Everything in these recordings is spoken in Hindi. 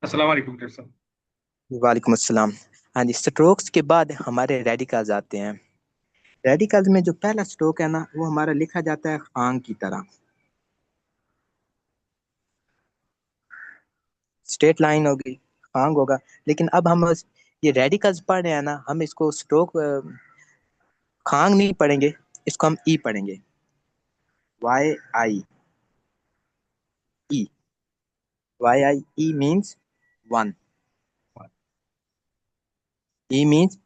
अस्सलाम वालेकुम डॉक्टर साहब। वालेकुम अस्सलाम। हाँ जी, स्ट्रोक्स के बाद हमारे रेडिकल्स आते हैं। रेडिकल्स में जो पहला स्ट्रोक है ना, वो हमारा लिखा जाता है खान की तरह, स्ट्रेट लाइन होगी, खांग होगा। लेकिन अब हम ये रेडिकल्स पढ़ रहे हैं ना, हम इसको स्ट्रोक खांग नहीं पढ़ेंगे, इसको हम ई पढ़ेंगे। Y I E, Y I E means one, E means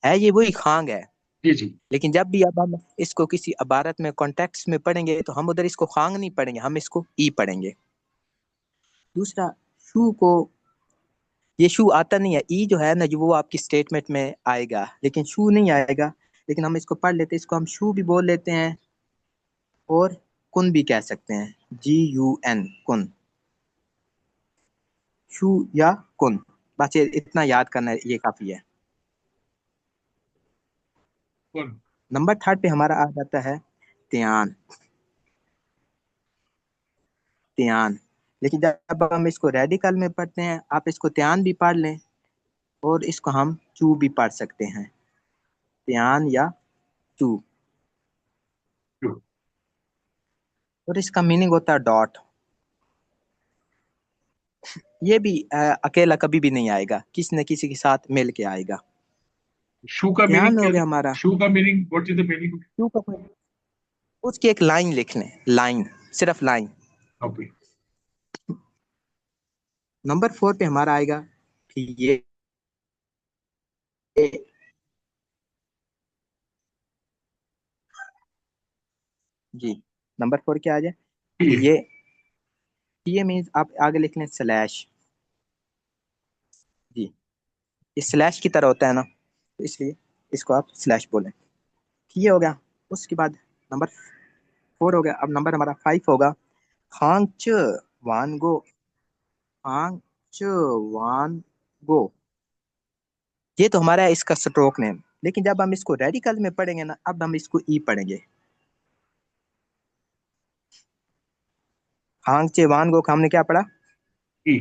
है, ये वही खांग है। जी जी। लेकिन जब भी अब हम इसको किसी इबारत में कॉन्टेक्स्ट में पढ़ेंगे तो हम उधर इसको खांग नहीं पढ़ेंगे, हम इसको ई पढ़ेंगे। दूसरा, शू को, ये शू आता नहीं है, ई जो है ना, जो वो आपकी स्टेटमेंट में आएगा, लेकिन शू नहीं आएगा। लेकिन हम इसको पढ़ लेते हैं, इसको हम शू भी बोल लेते हैं और कुन भी कह सकते हैं, GUN, कुन, शू या कुन। बस ये इतना याद करना है, ये काफी है। कौन? नंबर थर्ड पे हमारा आ जाता है त्यान, त्यान। लेकिन जब हम इसको रेडिकल में पढ़ते हैं, आप इसको त्यान भी पढ़ लें और इसको हम चू भी पढ़ सकते हैं, त्यान या चू। क्यों? और इसका मीनिंग होता है डॉट। ये भी अकेला कभी भी नहीं आएगा, किसी न किसी के साथ मिल के आएगा। शू का मीनिंग ध्यान क्या हो है? गया हमारा। शू का meaning, what is the meaning? क्यों का कोई- उसकी एक लाइन लिख लें, लाइन, सिर्फ लाइन। ओके। नंबर फोर पे हमारा आएगा कि ये, जी, नंबर फोर क्या आ जाए कि ये मीन्स आप आगे लिख लें स्लैश। जी, ये स्लैश की तरह होता है ना, तो इसलिए इसको आप स्लैश बोलें। ये हो गया। उसके बाद नंबर फोर हो गया, अब नंबर हमारा फाइव होगा। हांग च वान गो, हांग च वान गो। ये तो हमारा है इसका स्ट्रोक नेम। लेकिन जब हम इसको रेडिकल में पढ़ेंगे ना, अब हम इसको ई पढ़ेंगे। हांग चे वान गो का हमने क्या पढ़ा? ई।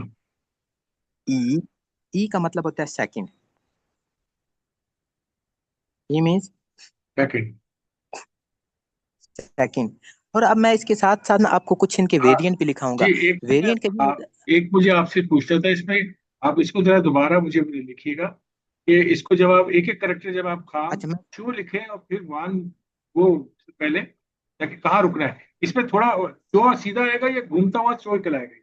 ई। ई का मतलब होता है second, E means second. Second. और अब मैं इसके साथ साथ ना आपको कुछ इनके हाँ वेरिएंट भी लिखाऊंगा। जी। एक वेरिएंट के भी एक मुझे आपसे पूछना था इसमें। आप इसको जरा दोबारा मुझे लिखिएगा कि इसको जब आप एक एक करेक्टर, जब आप खाम अच्छा मैं, शू लिखें और फिर वान वो पहले, ताकि कहाँ रुकना है इसमें, थोड़ा जो सीधा आएगा या घूमता हुआ शोर चलाएगा?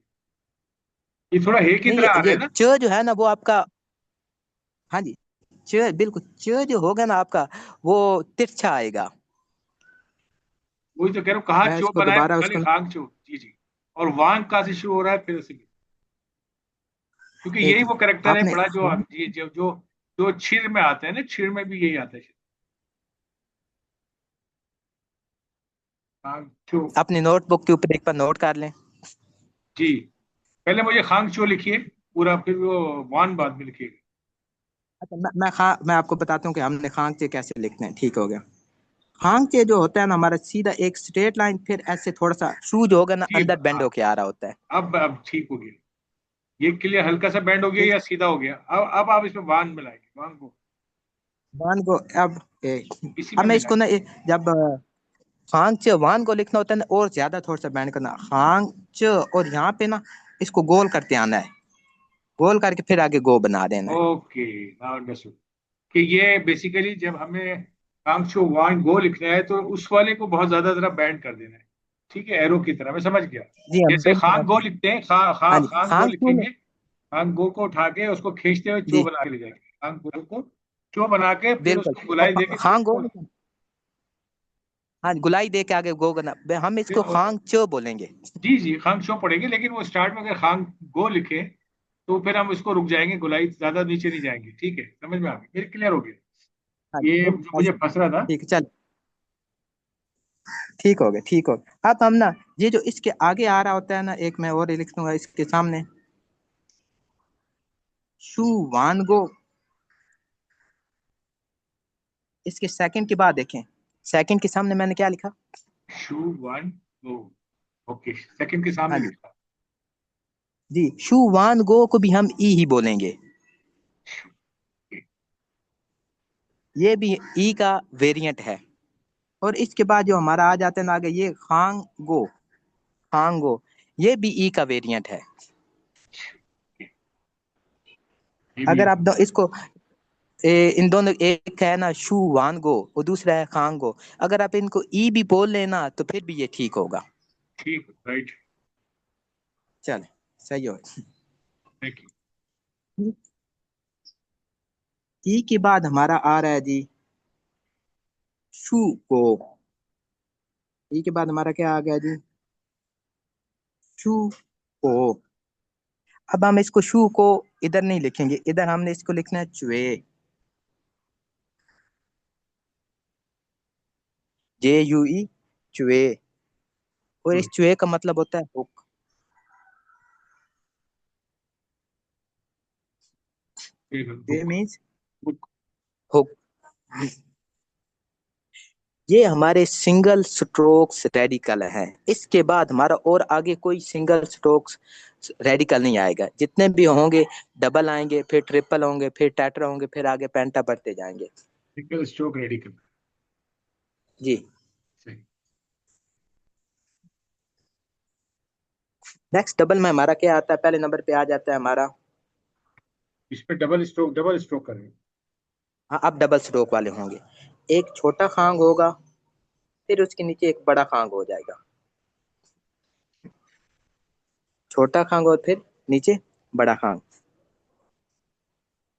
ये थोड़ा हे की नहीं तरह आ रहा ये है ना? च जो है ना वो आपका, हाँ जी, च बिल्कुल, च जो होगा ना आपका, वो तिरछा आएगा। वही तो कह रहा हूँ, कहाँ मैं चो इसको बनाए, दोबारा खाली उसको खांग चो। जी जी। और वांग कहाँ से शुरू हो रहा है फिर से? क्योंकि यही एक, वो करेक्टर है आपने बड़ा, जो ये जो क्षीर में आता है ना, क्षीर में भी यही आता है। खांग चो। अपनी नोटबुक के ऊपर एक बार नोट कर लें। जी। पहले मुझे खांग चो लिखिए पूरा, फिर वो वान बाद में लिखिएगा। अच्छा मैं आपको बताता हूँ कि हमने खांगचे कैसे लिखते हैं। ठीक हो गया। खांगचे जो होता है ना हमारा, सीधा एक स्ट्रेट लाइन, फिर ऐसे थोड़ा सा शू जो होगा ना जी। अंदर बेंड होके आ रहा होता है। अब ठीक हो गया। ये क्लियर, हल्का सा बैंड हो गया ठीक। या सीधा हो गया? अब आप इसमें वान मिलाएंगे, वान को वन को अब इसी अब में मैं इसको मिलाएंगे। ना जब खांग च वन को लिखना होता है ना, और ज्यादा थोड़ा सा बैंड करना, खांग च, और यहाँ पे ना इसको गोल करते आना है, गोल करके फिर आगे गो बना देना है। Okay, now understood. कि ये बेसिकली जब हमें कांक्षो वान गो लिखना है तो उस वाले को बहुत ज्यादा जरा बैंड कर देना है। ठीक है, एरो की तरह, मैं समझ गया। जी हम जैसे खान गो बिल्कुल। लिखते हैं, हाँ जी, खान गो खांग चू में, लिखेंगे। खान गो को उठा के उसको खींचते हुए चो जी बना के ले जाएंगे, खान गो को चो बना के फिर बिल्कुल। उसको और गुलाई देके फिर खांग गो, उसको हाँ गुलाई दे के आगे गो बना, हम फिर इसको खांग च बोलेंगे। जी जी, खान चो पढ़ेंगे, लेकिन वो स्टार्ट में अगर खान गो लिखे तो फिर हम इसको रुक जाएंगे, गुलाई ज्यादा नीचे नहीं जाएंगे। ठीक है, समझ में आ गया, फिर क्लियर हो गया। हाँ ये जी, जो मुझे फंस रहा था। ठीक है, चल, ठीक हो गया, ठीक हो गया। अब हम ना, ये जो इसके आगे आ रहा होता है ना, एक मैं और लिख दूंगा इसके सामने, शू वान गो। इसके सेकंड के बाद देखें, सेकंड के सामने मैंने क्या लिखा? शू वन गो। ओके, सेकंड के सामने हाँ जी, लिखा। जी, शू वान गो को भी हम ई ही बोलेंगे। ये भी ई का वेरिएंट है। और इसके बाद जो हमारा आ जाता है ना आगे, ये खांगो। खांगो ये भी ई का वेरिएंट है। ये भी अगर आप इसको इन दोनों, एक है ना शू वान गो और दूसरा है खांगो, अगर आप इनको ई भी बोल लेना तो फिर भी ये ठीक होगा। ठीक, राइट। चल, सही हो। Thank you. ई के बाद हमारा आ रहा है जी शू को। ई के बाद हमारा क्या आ गया जी, शू को। अब हम इसको शू को इधर नहीं लिखेंगे, इधर हमने इसको लिखना है चुए। JUE, चुए। और इस चुहे का मतलब होता है हुक। चुहे बुक। Means book. हुक। ये हमारे सिंगल स्ट्रोक्स रेडिकल है। इसके बाद हमारा और आगे कोई सिंगल स्ट्रोक्स रेडिकल नहीं आएगा। जितने भी होंगे डबल आएंगे, फिर ट्रिपल होंगे, फिर टेट्रा होंगे, फिर आगे पेंटा बढ़ते जाएंगे। Single stroke radical. जी। सही। नेक्स्ट डबल में हमारा क्या आता है, पहले नंबर पे आ जाता है हमारा। इस पे डबल स्ट्रोक करें। हाँ, अब डबल स्ट्रोक वाले होंगे। एक छोटा खांग होगा, फिर उसके नीचे एक बड़ा खांग हो जाएगा। छोटा खांग और फिर नीचे बड़ा खांग।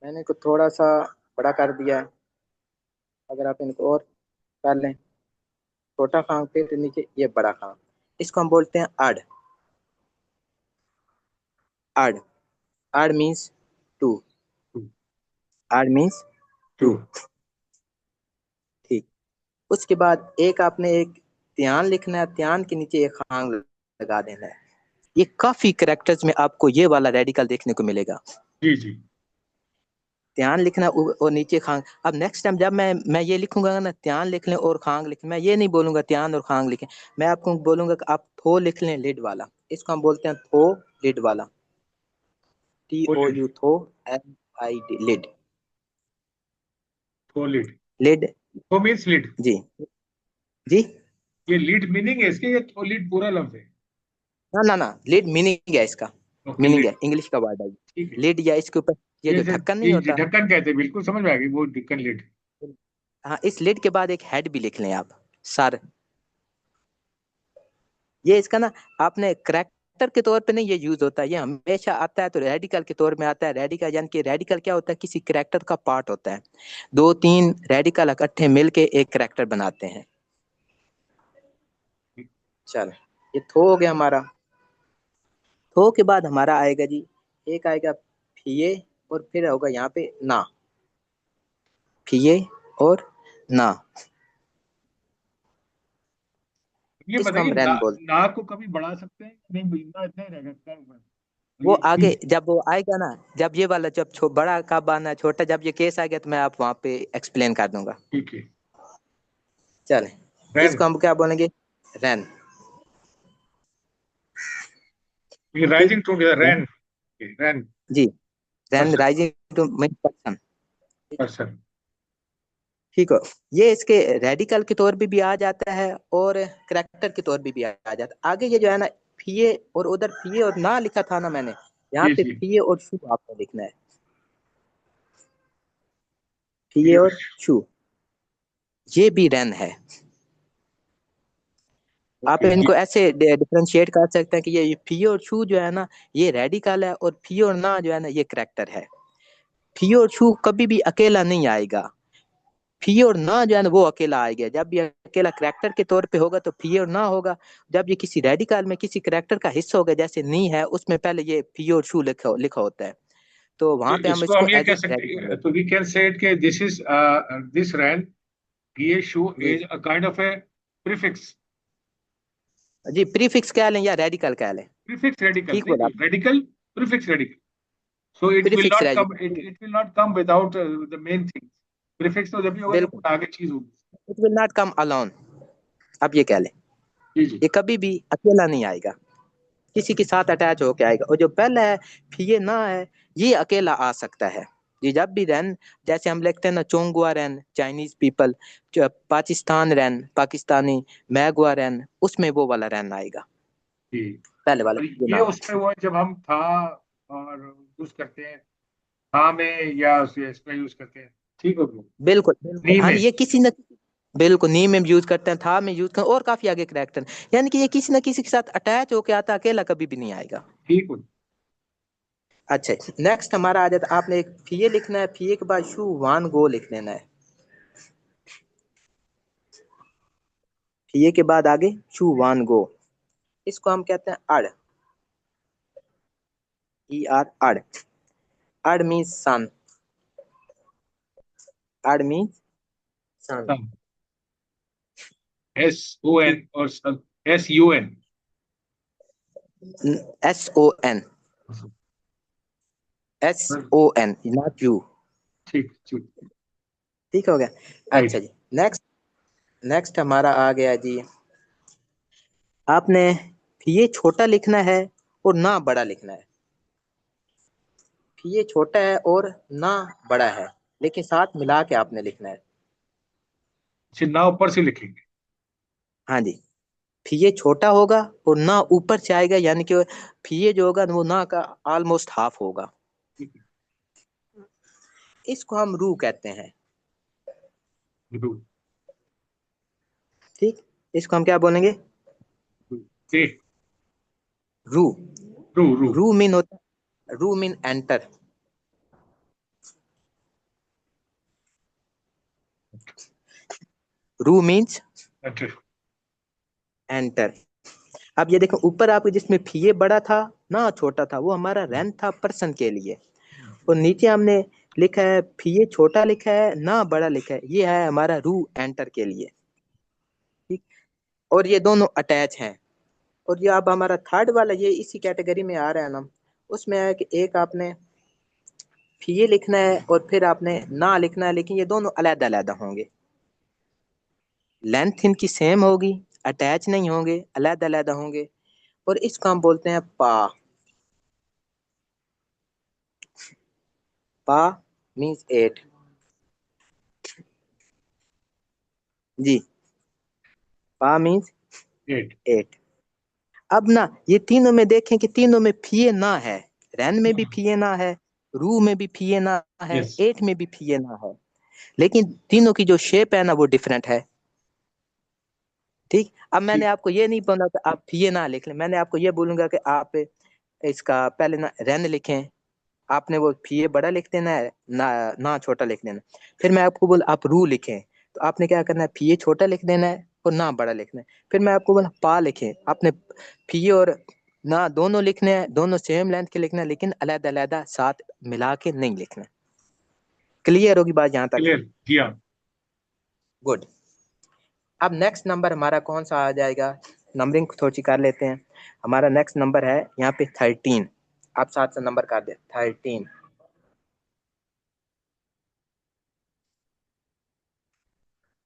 मैंने इनको थोड़ा सा बड़ा कर दिया है, अगर आप इनको और कर लें। छोटा खांग फिर नीचे ये बड़ा खांग। इसको हम बोलते हैं अड। अड। अड मीन्स टू। अड मीन्स टू। टू। ठीक। उसके बाद एक आपने एक त्यान लिखना है, त्यान के नीचे एक खांग लगा देना है। ये काफी करेक्टर्स में आपको ये वाला रेडिकल देखने को मिलेगा। जी जी। त्यान लिखना और नीचे खांग। अब नेक्स्ट टाइम जब मैं ये लिखूंगा ना, त्यान लिख लें और खांग लिख लें, मैं ये नहीं बोलूंगा त्यान और खांग लिखें। मैं आपको बोलूंगा कि आप थो लिख लें, लिड वाला। इसको हम बोलते हैं थो लिड वाला। TOU, थो। LID, लिड। थो लिड। लिड। थो मीन्स लिड। जी। जी। ये लीड मीनिंग है इसके, ये थो लीड पूरा लफ्ज है? ना ना ना, लिड मीनिंग है इसका। ओके, मीनिंग है, लीड। इंग्लिश का वर्ड है। ठीक है। लिड या इसके ऊपर ये ये जो ढक्कन नहीं जी जी, होता। ढक्कन कहते हैं, बिल्कुल समझ में आ गई, वो ढक्कन लीड। हाँ, इस लिड के बाद एक हेड भी लिख लें आप, सर। ये इसका ना आपने करेक्टर के तौर पे नहीं ये यूज होता है, ये हमेशा आता है तो रेडिकल के तौर में आता है। रेडिकल यानी कि रेडिकल क्या होता है, किसी करेक्टर का पार्ट होता है। दो तीन रेडिकल इकट्ठे मिलके एक करेक्टर बनाते हैं। चल, ये थो हो गया हमारा। थो के बाद हमारा आएगा जी, एक आएगा फिए, और फिर होगा यहाँ पे ना। फिए और ना। ये इसको बताइए, हम रेन बोलते हैं। ना को कभी बढ़ा सकते हैं नहीं? ना इतना ही रहेगा क्या ऊपर? वो ये आगे ठीक। जब वो आएगा ना, जब ये वाला जब बड़ा कब आना है छोटा, जब ये केस आ गया तो मैं आप वहां पे एक्सप्लेन कर दूंगा। ठीक है। चले, रैन। इसको हम क्या बोलेंगे, रैन। ये ठीक। राइजिंग टू रैन। रैन। जी, रैन person. Rising to main person. Person. ठीक हो। ये इसके रेडिकल के तौर पे भी आ जाता है और करेक्टर के तौर पे भी आ जाता है। आगे ये जो है ना, फिए और उधर फिए और ना लिखा था ना मैंने, यहाँ जी पे जी। फिए और शू आपको लिखना है। फिए ये और शू, ये भी रैन है। आप ओके जी। इनको ऐसे डिफरेंशिएट कर सकते हैं कि ये फियो और शू जो है ना, ये रेडिकल है, और फियो और ना जो है ना, ये करेक्टर है। फियो और शू कभी भी अकेला नहीं आएगा। फियो और ना जो है ना, वो अकेला आएगा। जब ये अकेला करेक्टर के तौर पे होगा तो फियो और ना होगा। जब ये किसी रेडिकल में किसी करेक्टर का हिस्सा होगा, जैसे नी है, उसमें पहले ये फियो और शू लिखा लिखा होता है, तो तो वहां पे हम इसको इसको हम ये एज कह ए रेडिकल सकते, तो लेते वी कैन से इट कि दिस इज दिस रैन, ये शू हैं। Is a kind of a prefix. जी जी, प्रीफिक्स कह लें या रेडिकल कह लें। प्रीफिक्स रेडिकल ठीक नहीं बोला नहीं, आप। Radical. Prefix radical. So it will prefix not come. It, radical, it will not come without the main thing. Prefix तो जब भी होगा जब बिल्कुल। कोई आगे चीज होगी। It will not come alone, आप ये कह लें। जी जी। ये कभी भी अकेला नहीं आएगा। किसी के साथ अटैच होके आएगा। और जो बेल है, फिए ना है, ये अकेला आ सकता है। ये जब भी रैन, जैसे हम लिखते हैं ना, चोंगुआ रैन चाइनीज पीपल, पाकिस्तान रैन पाकिस्तानी, मैगुआ रैन, उसमें वो वाला रैन आएगा, जी। पहले वाला और ये ये ना हो। उसमें वो है जब हम था और यूज करते हैं, था में या इसमें यूज करते हैं, ठीक हो गया। बिल्कुल बिल्कुल, नहीं हाँ में। जी, ये किसी न, बिल्कुल नी में यूज करते हैं, था में यूज करते हैं, और काफी आगे करेक्टर, यानी कि ये किसी न किसी के साथ अटैच होके आता है, अकेला कभी भी नहीं आएगा। ठीक हो। अच्छा, नेक्स्ट हमारा आ जाता है, आपने एक फीए लिखना है, फीए के बाद शू वान गो लिख लेना है। फीए के बाद आगे शू वान गो, इसको हम कहते हैं अड़, ई आर अड़। अड़ मीन्स सन, अड़ मीन्स सन। SON और SUN। S O N, S O N, not U. ठीक ठीक। ठीक हो गया। अच्छा राइट। जी, नेक्स्ट, नेक्स्ट हमारा आ गया जी, आपने फीए छोटा लिखना है और ना बड़ा लिखना है। फीए छोटा है और ना बड़ा है, लेकिन साथ मिला के आपने लिखना है। ना ऊपर से लिखेंगे। हाँ जी, फीए छोटा होगा और ना ऊपर से आएगा, यानी कि फीए जो होगा वो ना का ऑलमोस्ट हाफ होगा। ठीक है। इसको हम रू कहते हैं। रू। ठीक, इसको हम क्या बोलेंगे? ए। रू। रू रू। रू मीन होता है, रू मीन एंटर। रू मीन्स अच्छा। एंटर। अब ये देखो, ऊपर आपके जिसमें फीए बड़ा था ना छोटा था, वो हमारा रेंट था पर्सन के लिए। और नीचे हमने लिखा है फीए छोटा लिखा है ना बड़ा लिखा है, ये है हमारा रू एंटर के लिए। ठीक, और ये दोनों अटैच हैं। और ये अब हमारा थर्ड वाला, ये इसी कैटेगरी में आ रहा है ना, उसमें है कि एक आपने फीए लिखना है और फिर आपने ना लिखना है, लेकिन ये दोनों अलग अलग होंगे, लेंथ इनकी सेम होगी, अटैच नहीं होंगे, अलग अलग होंगे। और इसको हम बोलते हैं पा। पा मीन्स एट। जी, पा मीन्स एट। एट। अब ना ये तीनों में देखें कि तीनों में फीए ना है, रैन में भी फीए ना है, रू में भी फीए ना है, यस। एट में भी फीए ना है, लेकिन तीनों की जो शेप है ना वो डिफरेंट है। ठीक, अब मैंने ठीक। आपको ये नहीं बोला कि आप फीए ना लिख लें, मैंने आपको ये बोलूंगा कि आप इसका पहले ना रैन लिखें, आपने वो फीए बड़ा लिख देना है, ना छोटा लिख देना है। फिर मैं आपको बोला आप रू लिखें, तो आपने क्या करना है, फीए छोटा लिख देना है और ना बड़ा लिखना है। फिर मैं आपको बोला पा लिखें, आपने फीए और ना दोनों लिखने हैं, दोनों सेम लेंथ के लिखना है, लेकिन अलग अलग साथ मिला के नहीं लिखना। क्लियर होगी बात यहाँ तक? क्लियर। जी हाँ। गुड। अब नेक्स्ट नंबर हमारा कौन सा आ जाएगा, नंबरिंग थोड़ी सी कर लेते हैं। हमारा नेक्स्ट नंबर है यहाँ पे 13। आप साथ से नंबर कर दे 13।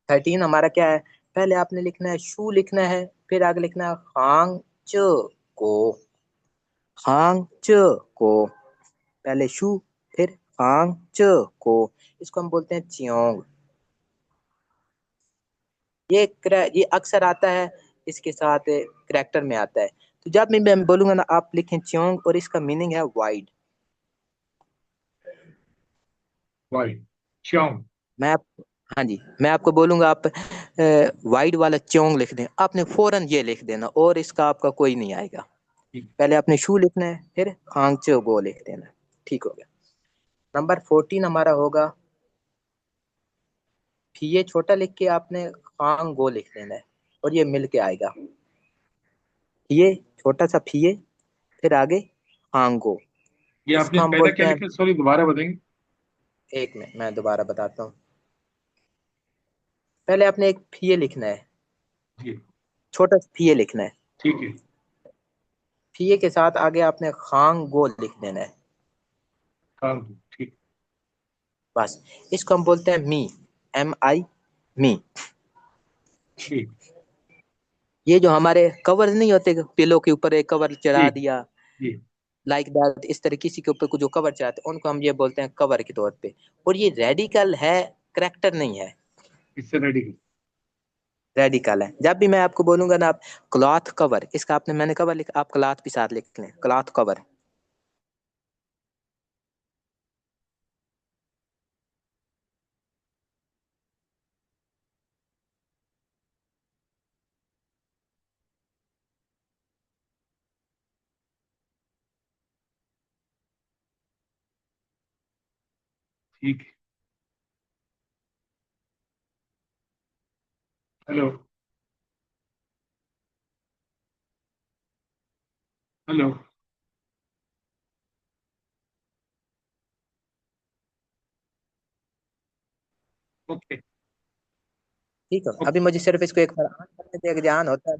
13 हमारा क्या है, पहले आपने लिखना है शू लिखना है, फिर आगे लिखना है हांग च को। हांग च को, पहले शू फिर हांग च को, इसको हम बोलते हैं चियोंग। ये अक्सर आता है, इसके साथ करेक्टर में आता है। तो जब मैं बोलूंगा ना, आप लिखें चियोंग और इसका मीनिंग है वाइड। वाइट। श्योंग। मैं आप, हाँ जी, मैं आपको बोलूंगा आप वाइड वाला चियोंग लिख दें, आपने फौरन ये लिख देना और इसका आपका कोई नहीं आएगा। ठीक। पहले आपने शू लिखना है, फिर हांगचो गो लिख देना। ठीक हो गया। नंबर 14 हमारा होगा, फीए छोटा लिख के आपने हांग गो लिख देना है, और ये मिल के आएगा, फीए छोटा सा फीए, फिर आगे हांग गो। ये इसको आपने हम पहले बोलते क्या हैं, लिखा, सॉरी दोबारा बताएंगे? एक में मैं दोबारा बताता हूँ। पहले आपने एक फीए लिखना है, जी। छोटा सा फीए लिखना है, ठीक है। फीए के साथ आगे आपने हांग गो लिख देना है। काम। ठीक। बस, इसको हम बोलते हैं मी, एम आई, मी। ठीक। ये जो हमारे कवर नहीं होते, पिलो के ऊपर एक कवर जी चढ़ा दिया, जी। लाइक दैट, इस तरह किसी के ऊपर कुछ जो कवर चढ़ाते हैं उनको हम ये बोलते हैं कवर के तौर पे। और ये रेडिकल है, करेक्टर नहीं है, इससे रेडी। रेडिकल है। जब भी मैं आपको बोलूंगा ना, आप क्लॉथ कवर, इसका आपने, मैंने कवर लिखा, आप क्लॉथ के साथ लिख लें, क्लॉथ कवर। ठीक है। हेलो। हेलो। ओके। ठीक है, अभी ओके। मुझे सिर्फ इसको एक बार ऑन करने दे, ध्यान होता है।